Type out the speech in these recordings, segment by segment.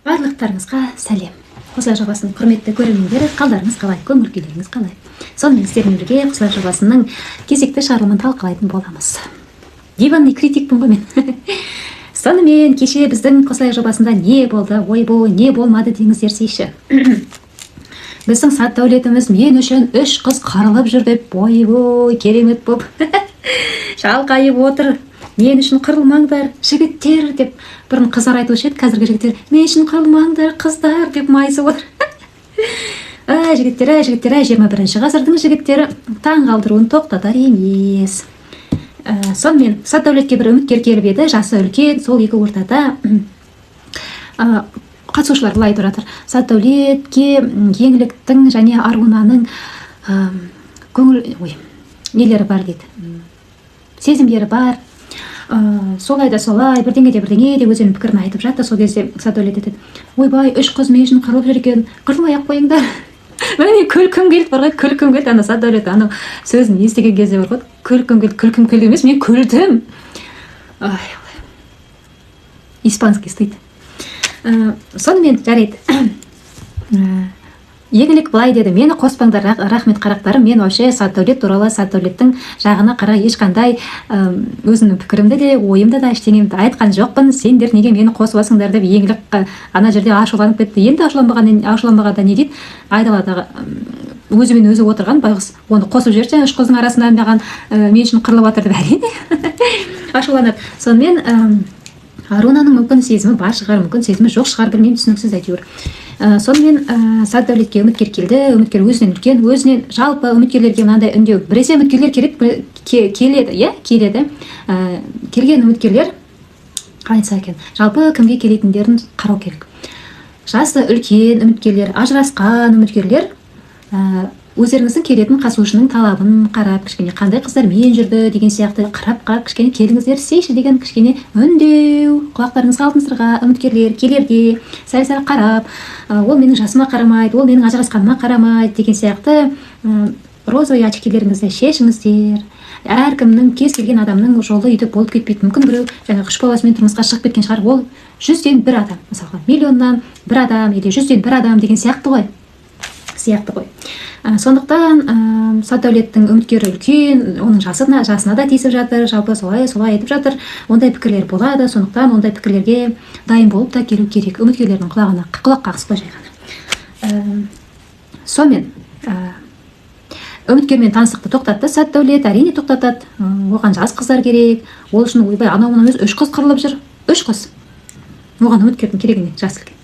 Барлықтарыңызға сәлем. Қосылар жобасының құрметті көрермендері, қалдарыңыз қалай, көңіл күйлеріңіз қалай? Сонымен сіздермен бірге Қосылар жобасының кезекті шығарылымын талқылайтын боламыз. Диванный критикпін ғой мен. Сонымен кеше біздің Қосылар жобасында не болды, ойбой, не болмады деңіздер сейші. Біздің сат дәулетіміз мен үшін 3 қыз қарылып жүр деп, ойбой, керемет боп шалқайып отыр. Мен үшін қырылмаңдар, жігіттер деп. Бұрын қыздар айтушы еді, қазіргі жігіттер мен үшін қырылмаңдар, қыздар деп майысып отыр. Жігіттер, 21 ғасырдың жігіттері таң қалдыруын тоқтатар емес. Сонымен сат дәулетке бір үміткер келіп еді, жасы үлкен, сол екі ортада қатысушылар былай айтып жатыр. Сат дәулетке еңліктің және Арунаның нелері бар дейді. Сезімдері бар. Солай да солай, бірдеңе де өздерінің пікірін айтып жатты. Сол кезде сат дәулет етеді: ойбай, 3 қыз мен үшін қырылып жүр екен, қырылмай ақ қойыңдар. Мен күлкім келді, бар ғой, күлкім келді. Ана сат дәулет ана сөзін естіген кезде бар ғой, күлкім келді емес, мен күлдім. Испанский стыд. Сонымен жарайды. Еңлік былай деді: мені қоспаңдар, рахмет қарақтарым, мен вообще сат дәулет туралы, сат дәулеттің жағына қарай ешқандай өзімнің пікірімді де, ойымды да ештеңемді айтқан жоқпын. Сендер неге мені қосып алсыңдар деп еңлік ана жерде ашуланып кетті. Енді ашуланбағанда не дейді? Айдаладағы өзімен өзі отырған байғұс оны қосып жіберші, 3 қыздың арасында маған мен үшін қырылып жатыр деп әрине ашуланады. Сонымен Арунаның мүмкін сезімі бар шығар, мүмкін сезімі жоқ шығар, білмеймін, түсініксіз әйтеуір. Сонымен сат дәулетке үміткер келді. Үміткер өзінен үлкен, өзінен жалпы үміткерлерге мынандай үндеу. Біресе үміткерлер келеді. Келген үміткерлер қалай айтса екен, жалпы кімге келетіндерін қарау керек. Жасы үлкен үміткерлер, ажырасқан үміткерлер өздеріңіздің келетін қатысушының талабын қарап, кішкене қандай қыздармен жүрді деген сияқты қарап, кішкене келіңіздер сейші деген кішкене үндеу. Құлақтарыңызға алтын үміткерлер келерде сәл-сәл қарап, ол менің жасыма қарамайды, ол менің ажырасқаныма қарамайды деген сияқты розовый очкилеріңізді шешіңіздер. Әркімнің, кез келген адамның жолы үйдік болып кетпейді. Мүмкін біреу жаңа үш баласымен тұрмысқа шығып кеткен шығар, ол 100-ден 1 адам, мысалға миллионнан 1 адам или 100-ден 1 адам деген сияқты ғой. Сондықтан сат дәулеттің үміткері үлкен, оның жасына да тиісіп жатыр, жалпы солай айтып жатыр. Ондай пікірлер болады, сондықтан ондай пікірлерге дайын болып та келу керек. Үміткерлердің құлағына құлақ қағыспай жай ғана. Сонымен үміткермен таныстықты тоқтатты сат дәулет, әрине тоқтатады. Оған жас қыздар керек. Ол үшін ойбай, анау мына 3 қыз қырылып жүр. 3 қыз. Оған үміткердің керек не, жас үлкен.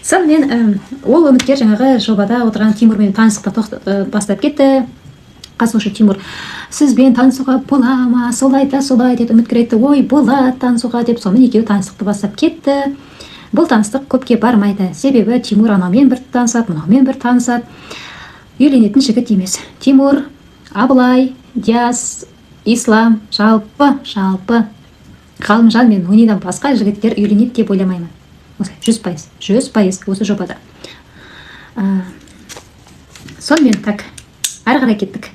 Сонымен ол үміткер жаңағы жобада отырған Тимурмен таныстықты бастап кетті. Қатысушы Тимур: сізбен танысуға бола ма, солай деді. Үміткер айтты: ой, болады танысуға деп. Сонымен екеуі таныстықты бастап кетті. Бұл таныстық көпке бармайды. Себебі Тимур анаумен бір танысады, мынаумен бір танысады. Үйленетін жігіт емес. Тимур, Абылай, Диас, Ислам, жалпы Ғалымжан мен Унидан басқа жігіттер үйленеді деп ойламаймын. 100% осы жобада. Сонымен так, ары қарай кеттік.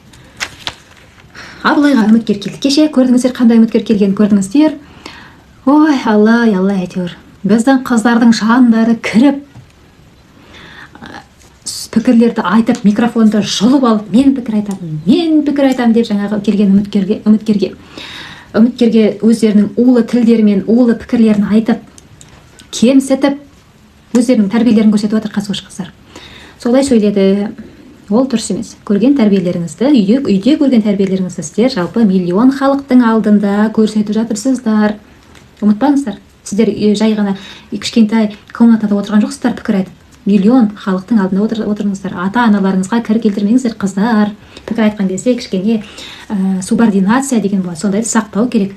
Абылайға үміткер келді. Кеше көрдіңіздер, қандай үміткер келгенін көрдіңіздер. Ой, алла, әйтеуір. Біздің қыздардың шамдары кіріп, пікірлерді айтып, микрофонды жұлып алып, мен пікір айтамын деп жаңағы келген үміткерге өздерінің улы тілдерімен, улы пікірлерін айтып, кемсітіп, өздерінің тәрбиелерін көрсетіп отыр қатысушы қыздар. Солай сөйледі. Ол дұрыс емес. Көрген тәрбиелеріңізді, үйде көрген тәрбиелеріңізді сіздер жалпы миллион халықтың алдында көрсетіп жатырсыздар. Ұмытпаңыздар. Сіздер жай ғана кішкентай комнатада отырған жоқсыздар пікір айтып. Миллион халықтың алдында отырыңыздар. Ата-аналарыңызға кір келтірмеңіздер, қыздар. Пікір айтқан кезде кішкене субординация деген болады. Сондайды сақтау керек.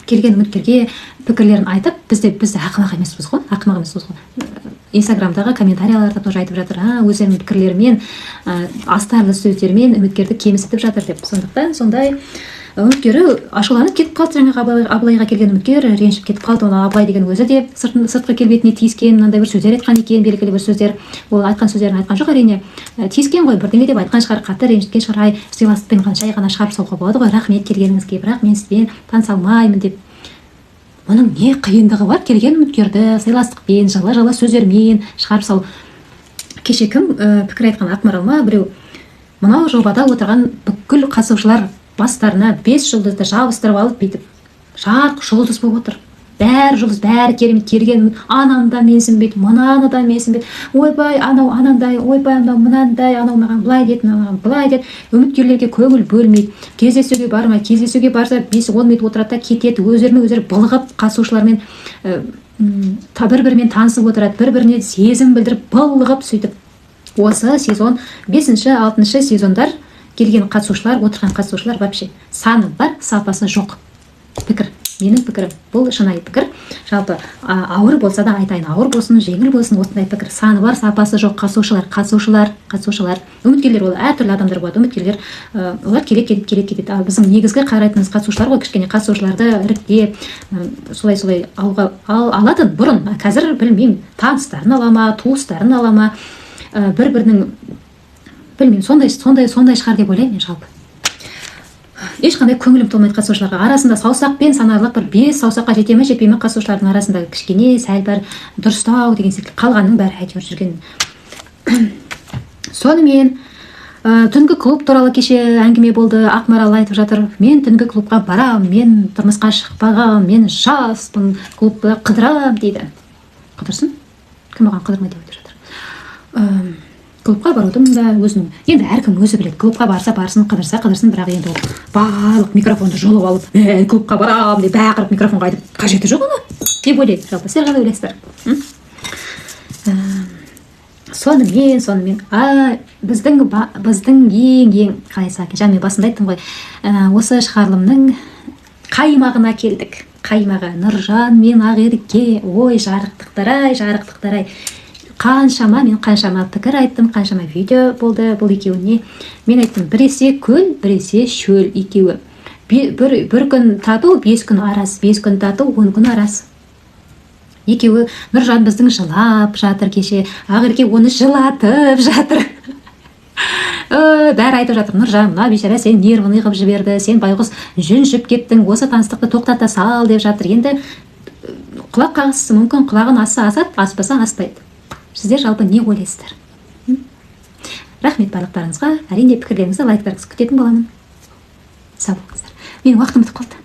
Келген үміткерге пікірлерін айтып, бізді ақымақ емеспіз ғой. Инстаграмдағы комментарияларда тоже айтып жатыр, өздерінің пікірлерімен, астарлы сөздермен үміткерді кемсітіп жатыр деп. Сондықтан сондай үміткері ашуланып кетіп қалды. Жаңағы Абылайға келген үміткер ренжіп кетіп қалды. Оны Абылай деген өзі де сыртқы келбетіне тиіскен, мынандай бір сөздер айтқан екен, белгілі бір сөздер. Ол айтқан сөздерін айтқан жоқ, әрине тиіскен ғой, бірдеңе деп айтқан шығар, қатты ренжіткен шығар. Сыйластықпен жай ғана шығарып салуға болады ғой, рахмет келгеніңізге, бірақ мен сізбен таныса алмаймын деп. мұның не қиындығы бар? Келген үміткерді сыйластықпен, жылы сөздермен шығарып салу. Кеше кім пікір айтқан, Ақмарал ма біреу, мынау жобада отырған бүкіл қатысушылар бастарына 5 жұлдызды жабыстырып алып бүйтіп жарық жұлдыз болып отыр. Бәрі жұлдыз, бәрі керемет, келген ананы да менсінбейді, мынаны да менсінбейді. Ойбай, анау анандай, ойбай, анау мынандай, анау маған былай деді, маған былай деді. Үміткерлерге көңіл бөлмейді. Кездесуге бармай, кездесуге барса 5-10 минут отырады да кетеді. Өздерімен өздері былығып қатысушылармен бір-бірімен танысып отырады, бір-біріне сезім білдіріп, былығып сөйтіп. Осы сезон 5-6 сезондар келген қатысушылар, отырған қатысушылар вообще саны бар, сапасы жоқ. Пікір, менің пікірім, бұл шынайы пікір. Жалпы ауыр болса да айтайын, ауыр болсын, жеңіл болсын, осындай пікір. Саны бар, сапасы жоқ қатысушылар. Үміткерлер ол әртүрлі адамдар болады. Үміткерлер олар келе кетеді. Ал біздің негізгі қарайтынымыз қатысушылар ғой, кішкене қатысушыларды іріктеп, солай алатын бұрын. Қазір білмеймін, таныстарын ала ма, туыстарын ала ма, бір-бірінің білмеймін, сондай шығар деп ойлаймын мен жалпы. Ешқандай көңілім толмайды қатысушыларға. Арасында саусақпен санарлық бір 5 саусаққа жете ме жетпей ме қатысушылардың арасында кішкене сәл бір дұрыстау деген секілді, қалғанның бәрі әйтеуір жүрген. Сонымен түнгі клуб туралы кеше әңгіме болды. Ақмарал айтып жатыр, мен түнгі клубқа барам, мен тұрмысқа шықпағам, мен жаспын, клубты қыдырам дейді. Қыдырсын? Кім оған қыдырмай деп айтып жатыр? Клубқа барудың да өзінің, енді әркім өзі біледі. Клубқа барса барсын, қыдырса қыдырсын, бірақ енді ол барлық микрофонды жұлып алып, клубқа барам деп бақырып микрофонға айтып, қажеті жоқ оны деп ойлайды. Жалпы сіздер қалай ойлайсыздар? Сонымен біздің ең қалайса екен, жаңа мен басында айттым ғой, осы шығарылымның қаймағына келдік. Қаймағы Нұржан мен Ақерке, ой жарықтықтар-ай. Қаншама пікір айттым, қаншама видео болды бұл екеуіне. Мен айттым, біресе көл, біресе шөл екеуі. Бір күн тату, 5 күн арас, 5 күн тату, 10 күн арас. Екеуі, Нұржан біздің жылап жатыр кеше, Ақерке оны жылатып жатыр. Бәрі айтып жатыр, Нұржан, мына бейшара сен нервыны қып жіберді, сен байғұс жүнжіп кеттің, осы таныстықты тоқтата сал деп жатыр. Енді құлақ қағысы мүмкін, құлағын асса асады, аспаса аспайды. Сіздер жалпы не ойлайсыздар? Рахмет барлықтарыңызға. Әрине пікірлеріңізді, лайктарыңызды күтетін боламын. Сау болыңыздар. Менің уақытым бітіп қалды.